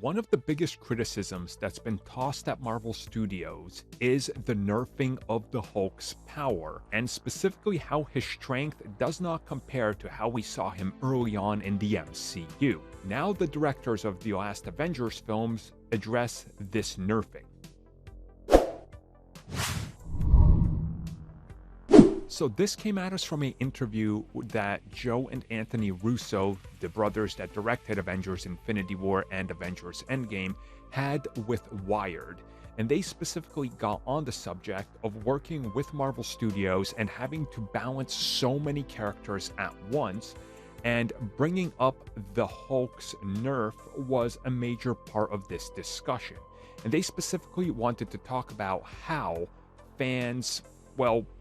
One of the biggest criticisms that's been tossed at Marvel Studios is the nerfing of the Hulk's power, and specifically how his strength does not compare to how we saw him early on in the MCU. Now the directors of the last Avengers films address this nerfing. So this came at us from an interview that Joe and Anthony Russo, the brothers that directed Avengers Infinity War and Avengers Endgame, had with Wired. And they specifically got on the subject of working with Marvel Studios and having to balance so many characters at once, and bringing up the Hulk's nerf was a major part of this discussion. And they specifically wanted to talk about how fans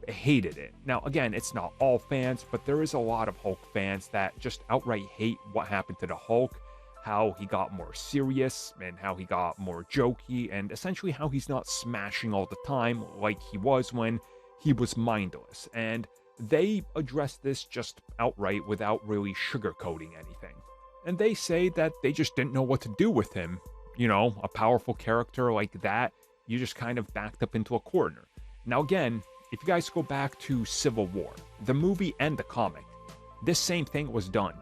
hated it. Now, again, it's not all fans, but there is a lot of Hulk fans that just outright hate what happened to the Hulk, how he got more serious and how he got more jokey, and essentially how he's not smashing all the time like he was when he was mindless. And they address this just outright without really sugarcoating anything. And they say that they just didn't know what to do with him. You know, a powerful character like that, you just kind of backed up into a corner. Now, again, if you guys go back to Civil War, the movie and the comic, this same thing was done.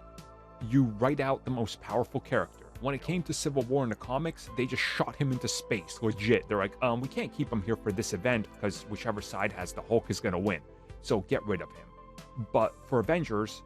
You write out the most powerful character. When it came to Civil War in the comics, they just shot him into space, legit. They're like, we can't keep him here for this event because whichever side has the Hulk is going to win. So get rid of him. But for Avengers,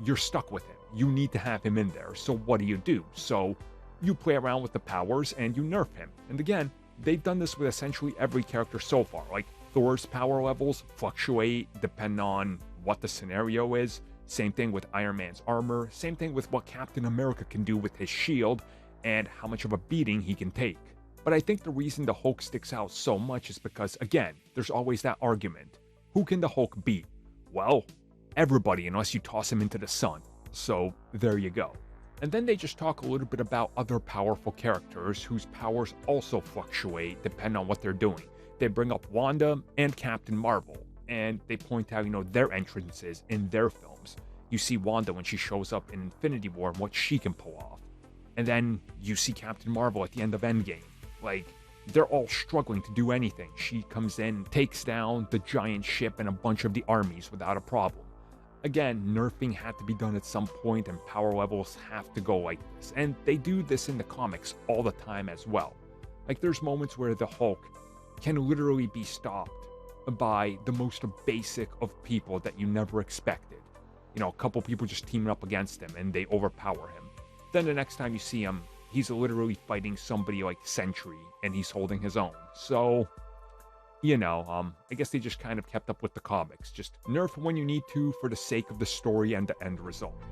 you're stuck with him. You need to have him in there. So what do? So you play around with the powers and you nerf him. And again, they've done this with essentially every character so far. Like, Thor's power levels fluctuate depending on what the scenario is. Same thing with Iron Man's armor. Same thing with what Captain America can do with his shield and how much of a beating he can take. But I think the reason the Hulk sticks out so much is because, again, there's always that argument. Who can the Hulk beat? Well, everybody unless you toss him into the sun. So there you go. And then they just talk a little bit about other powerful characters whose powers also fluctuate depending on what they're doing. They bring up Wanda and Captain Marvel, and they point out, their entrances in their films. You see Wanda when she shows up in Infinity War and what she can pull off. And then you see Captain Marvel at the end of Endgame. Like, they're all struggling to do anything. She comes in, takes down the giant ship and a bunch of the armies without a problem. Again, nerfing had to be done at some point and power levels have to go like this. And they do this in the comics all the time as well. Like, there's moments where the Hulk can literally be stopped by the most basic of people that you never expected. A couple people just teaming up against him and they overpower him. Then the next time you see him, he's literally fighting somebody like Sentry and he's holding his own. So, I guess they just kind of kept up with the comics. Just nerf when you need to for the sake of the story and the end result.